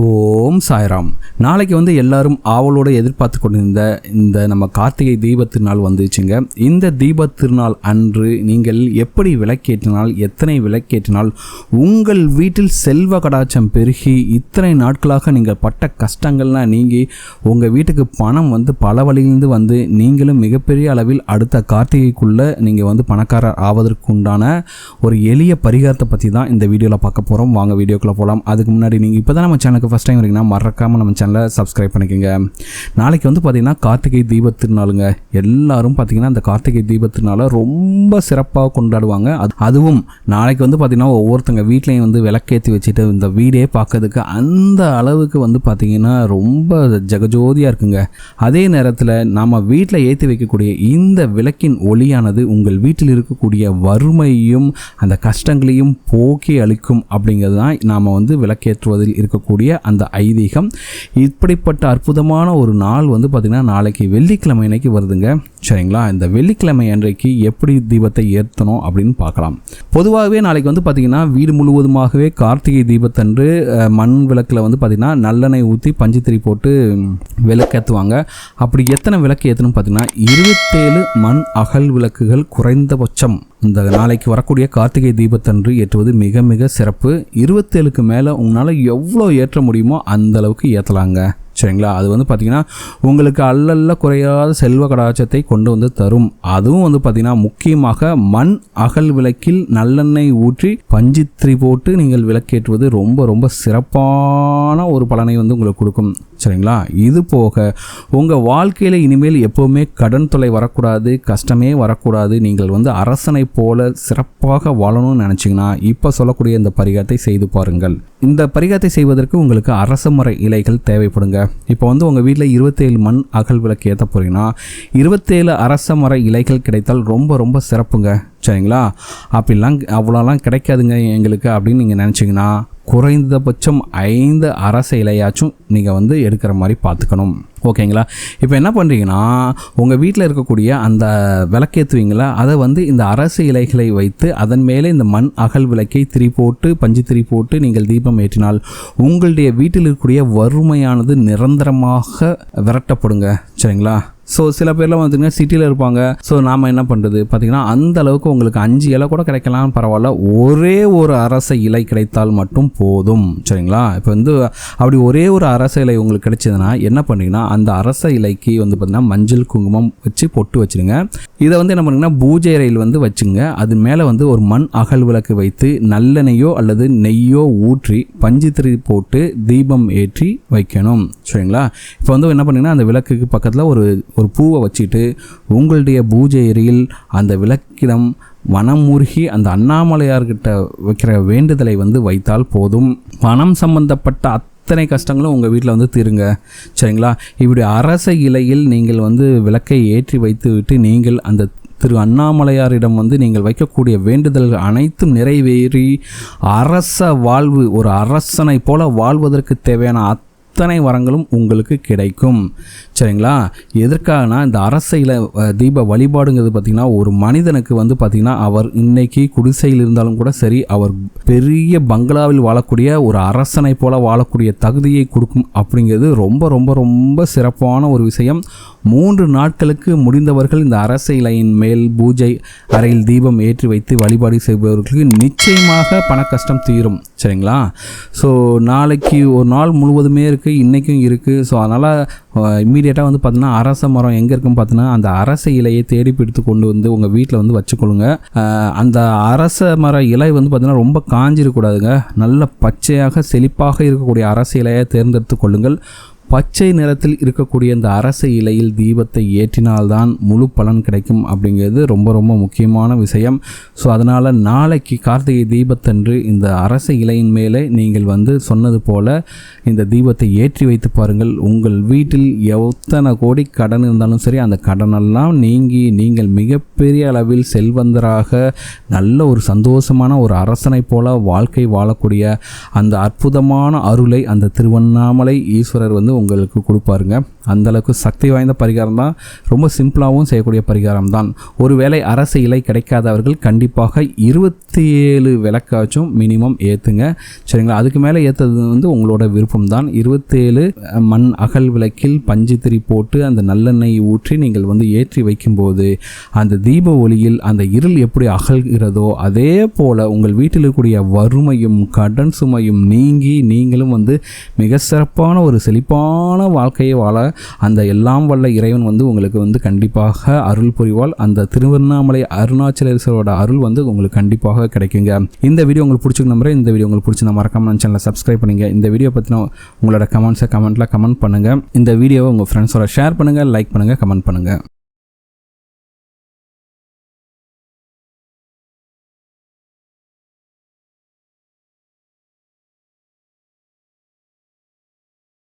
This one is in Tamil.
ஓம் சாய்ராம். நாளைக்கு எல்லாரும் ஆவலோடு எதிர்பார்த்து கொண்டிருந்த இந்த நம்ம கார்த்திகை தீபத் திருநாள் வந்துச்சுங்க. இந்த தீபத் திருநாள் அன்று நீங்கள் எப்படி விளக்கேற்றினால், எத்தனை விளக்கேற்றினால் உங்கள் வீட்டில் செல்வ கடாட்சம் பெருகி இத்தனை நாட்களாக நீங்கள் பட்ட கஷ்டங்கள்லாம் நீங்கி உங்கள் வீட்டுக்கு பணம் பல வழியிலிருந்து நீங்களும் மிகப்பெரிய அளவில் அடுத்த கார்த்திகைக்குள்ளே நீங்கள் பணக்காரர் ஆவதற்கு உண்டான ஒரு எளிய பரிகாரத்தை பற்றி தான் இந்த வீடியோவில் பார்க்க போகிறோம். வாங்க வீடியோக்குள்ளே போகலாம். அதுக்கு முன்னாடி நீங்கள் இப்போ தான் நம்ம சேனலுக்கு ஃபஸ்ட் டைம் வரீங்கன்னா மறக்காமல் நம்ம சேனலை சப்ஸ்கிரைப் பண்ணிக்கோங்க. நாளைக்கு பார்த்தீங்கன்னா கார்த்திகை தீபத் திருநாளுங்க. எல்லாரும் பார்த்தீங்கன்னா அந்த கார்த்திகை தீபத் திருநாளை ரொம்ப சிறப்பாக கொண்டாடுவாங்க. அதுவும் நாளைக்கு பார்த்தீங்கன்னா ஒவ்வொருத்தங்க வீட்லேயும் விளக்கேற்றி வச்சுட்டு இந்த வீடே பார்க்கறதுக்கு அந்த அளவுக்கு பார்த்தீங்கன்னா ரொம்ப ஜெகஜோதியாக இருக்குங்க. அதே நேரத்தில் நாம் வீட்டில் ஏற்றி வைக்கக்கூடிய இந்த விளக்கின் ஒளியானது உங்கள் வீட்டில் இருக்கக்கூடிய வறுமையும் அந்த கஷ்டங்களையும் போக்கி அளிக்கும் அப்படிங்கிறது தான் நாம் விளக்கேற்றுவதில் இருக்கக்கூடிய அந்த ஐதீகம். இப்படிப்பட்ட அற்புதமான ஒரு நாள் பார்த்திங்கன்னா நாளைக்கு வெள்ளிக்கிழமை அன்னைக்கு வருதுங்க. சரிங்களா? இந்த வெள்ளிக்கிழமை அன்றைக்கு எப்படி தீபத்தை ஏற்றணும் அப்படின்னு பார்க்கலாம். பொதுவாகவே நாளைக்கு பார்த்திங்கன்னா வீடு முழுவதுமாகவே கார்த்திகை தீபத்தன்று மண் விளக்கில் பார்த்திங்கன்னா நல்லெண்ணெய் ஊற்றி பஞ்சுத்திரி போட்டு விளக்கேற்றுவாங்க. அப்படி எத்தனை விளக்கு ஏற்றணும் பார்த்திங்கன்னா 27 மண் அகல் விளக்குகள் குறைந்தபட்சம் இந்த நாளைக்கு வரக்கூடிய கார்த்திகை தீபத்தன்று ஏற்றுவது மிக மிக சிறப்பு. 27க்கு மேலே உங்களால் எவ்வளோ ஏற்ற முடியுமோ அந்த அளவுக்கு ஏற்றலாங்க. சரிங்களா? அது பார்த்திங்கன்னா உங்களுக்கு அல்லல்ல குறையாத செல்வ கடாட்சத்தை கொண்டு தரும். அதுவும் பார்த்திங்கன்னா முக்கியமாக மண் அகல் விளக்கில் நல்லெண்ணெய் ஊற்றி பஞ்சுத்திரி போட்டு நீங்கள் விளக்கேற்றுவது ரொம்ப ரொம்ப சிறப்பான ஒரு பலனை உங்களுக்கு கொடுக்கும். சரிங்களா? இது போக உங்கள் வாழ்க்கையில் இனிமேல் எப்போவுமே கடன் தொல்லை வரக்கூடாது, கஷ்டமே வரக்கூடாது, நீங்கள் அரசனை போல சிறப்பாக வாழணும்னு நினச்சிங்கன்னா இப்போ சொல்லக்கூடிய இந்த பரிகாரத்தை செய்து பாருங்கள். இந்த பரிகாரத்தை செய்வதற்கு உங்களுக்கு அரச மர இலைகள் தேவைப்படுங்க. இப்போ உங்கள் வீட்டில் 27 மண் அகல் விளக்கு ஏற்ற போகிறீங்கன்னா 27 அரச மர இலைகள் கிடைத்தால் ரொம்ப ரொம்ப சிறப்புங்க. சரிங்களா? அப்படிலாம் அவ்வளோலாம் கிடைக்காதுங்க எங்களுக்கு அப்படின்னு நீங்கள் நினச்சிங்கன்னா குறைந்தபட்சம் 5 அரச இலையாச்சும் நீங்கள் எடுக்கிற மாதிரி பார்த்துக்கணும். ஓகேங்களா? இப்போ என்ன பண்ணுறீங்கன்னா உங்கள் வீட்டில் இருக்கக்கூடிய அந்த விளக்கேற்றுவீங்களா அதை இந்த அரச இலைகளை வைத்து அதன் மேலே இந்த மண் அகல் விளக்கை திரி போட்டு பஞ்சு திரி போட்டு நீங்கள் தீபம் ஏற்றினால் உங்களுடைய வீட்டில் இருக்கக்கூடிய வறுமையானது நிரந்தரமாக விரட்டப்படுங்க. சரிங்களா? ஸோ சில பேர்லாம் பார்த்திங்கன்னா சிட்டியில் இருப்பாங்க. ஸோ நாம் என்ன பண்ணுறது பார்த்திங்கன்னா அந்த அளவுக்கு உங்களுக்கு 5 இலை கூட கிடைக்கலாம், பரவாயில்ல, ஒரே ஒரு அரச இலை கிடைத்தால் மட்டும் போதும். சரிங்களா? இப்போ அப்படி ஒரே ஒரு அரச இலை உங்களுக்கு கிடைச்சதுன்னா என்ன பண்ணிங்கன்னா அந்த அரச இலைக்கு பார்த்திங்கன்னா மஞ்சள் குங்குமம் வச்சு பொட்டு வச்சுருங்க. இதை என்ன பண்ணிங்கன்னா பூஜை அறையில் வச்சுங்க. அது மேலே ஒரு மண் அகல் விளக்கு வைத்து நல்லெண்ணெய்யோ அல்லது நெய்யோ ஊற்றி பஞ்சுத்திரி போட்டு தீபம் ஏற்றி வைக்கணும். சரிங்களா? இப்போ என்ன பண்ணிங்கன்னா அந்த விளக்குக்கு பக்கத்தில் ஒரு பூவை வச்சுட்டு உங்களுடைய பூஜை அறையில் அந்த விளக்கிடம் வனமுருகி அந்த அண்ணாமலையார்கிட்ட வைக்கிற வேண்டுதலை வைத்தால் போதும். பணம் சம்பந்தப்பட்ட அத்தனை கஷ்டங்களும் உங்கள் வீட்டில் தீருங்க. சரிங்களா? இப்படி அரச இலையில் நீங்கள் விளக்கை ஏற்றி வைத்து விட்டு நீங்கள் அந்த திரு அண்ணாமலையாரிடம் நீங்கள் வைக்கக்கூடிய வேண்டுதல்கள் அனைத்தும் நிறைவேறி அரச வாழ்வு, ஒரு அரசனை போல வாழ்வதற்கு தேவையான அத்தனை வரங்களும் உங்களுக்கு கிடைக்கும். சரிங்களா? எதற்காகனா இந்த அரசையில் தீப வழிபாடுங்கிறது பார்த்திங்கன்னா ஒரு மனிதனுக்கு பார்த்திங்கன்னா அவர் இன்னைக்கு குடிசையில் இருந்தாலும் கூட சரி, அவர் பெரிய பங்களாவில் வாழக்கூடிய ஒரு அரசனை போல வாழக்கூடிய தகுதியை கொடுக்கும் அப்படிங்கிறது ரொம்ப ரொம்ப ரொம்ப சிறப்பான ஒரு விஷயம். 3 நாட்களுக்கு முடிந்தவர்கள் இந்த அரச இலையின் மேல் பூஜை அறையில் தீபம் ஏற்றி வைத்து வழிபாடு செய்பவர்களுக்கு நிச்சயமாக பண கஷ்டம் தீரும். சரிங்களா? ஸோ நாளைக்கு ஒரு நாள் முழுவதுமே இருக்குது, இன்றைக்கும் இருக்குது. ஸோ அதனால் இம்மீடியட்டாக பார்த்தீங்கன்னா அரச மரம் எங்கே இருக்குன்னு பார்த்தீங்கன்னா அந்த அரச இலையை தேடி பிடித்து கொண்டு உங்கள் வீட்டில் வச்சுக்கொள்ளுங்க. அந்த அரச மர இலை பார்த்தீங்கன்னா ரொம்ப காஞ்சிருக்கூடாதுங்க. நல்ல பச்சையாக செழிப்பாக இருக்கக்கூடிய அரச இலையை தேர்ந்தெடுத்து கொள்ளுங்கள். பச்சை நிறத்தில் இருக்கக்கூடிய இந்த அரச இலையில் தீபத்தை ஏற்றினால்தான் முழு பலன் கிடைக்கும் அப்படிங்கிறது ரொம்ப ரொம்ப முக்கியமான விஷயம். ஸோ அதனால் நாளைக்கு கார்த்திகை தீபத்தன்று இந்த அரச இலையின் மேலே நீங்கள் சொன்னது போல் இந்த தீபத்தை ஏற்றி வைத்து பாருங்கள். உங்கள் வீட்டில் எத்தனை கோடி கடன் இருந்தாலும் சரி அந்த கடனெல்லாம் நீங்கி நீங்கள் மிகப்பெரிய அளவில் செல்வந்தராக நல்ல ஒரு சந்தோஷமான ஒரு அரசனை போல வாழ்க்கை வாழக்கூடிய அந்த அற்புதமான அருளை அந்த திருவண்ணாமலை ஈஸ்வரர் உங்களுக்கு கொடுப்பாருங்க. அந்தளவுக்கு சக்தி வாய்ந்த பரிகாரம் தான், ரொம்ப சிம்பிளாகவும் செய்யக்கூடிய பரிகாரம் தான். ஒருவேளை அரசு இலை கிடைக்காதவர்கள் கண்டிப்பாக 27 விளக்காச்சும் மினிமம் ஏற்றுங்க, சரிங்களா. அதுக்கு மேலே ஏற்றுறது வந்து உங்களோட விருப்பம் தான். 27 மண் அகல் விளக்கில் பஞ்சு திரி போட்டு அந்த நல்லெண்ணெய் ஊற்றி நீங்கள் வந்து ஏற்றி வைக்கும்போது அந்த தீப ஒளியில் அந்த இருள் எப்படி அகல்கிறதோ அதே போல் உங்கள் வீட்டில் இருக்கக்கூடிய வறுமையும் கடன் சுமையும் நீங்கி நீங்களும் வந்து மிக சிறப்பான ஒரு செழிப்பான வாழ்க்கையை வாழ அந்த எல்லாம் வல்ல இறைவன் வந்து உங்களுக்கு வந்து கண்டிப்பாக அருள் புரிவாள். அந்த திருவண்ணாமலை அருணாச்சலேஸ்வரோட அருள் வந்து உங்களுக்கு கண்டிப்பாக கிடைக்குங்க. இந்த வீடியோ உங்களுக்கு பிடிச்சிருக்கு நம்புறேன். இந்த வீடியோ உங்களுக்கு பிடிச்சி மறக்காம சேனலை சப்ஸ்கிரைப் பண்ணுங்க. இந்த வீடியோ பற்றின உங்களோட கமெண்ட்ஸை கமெண்ட்டில் கமெண்ட் பண்ணுங்கள். இந்த வீடியோவை உங்கள் ஃப்ரெண்ட்ஸோட ஷேர் பண்ணுங்கள், லைக் பண்ணுங்கள், கமெண்ட் பண்ணுங்கள்.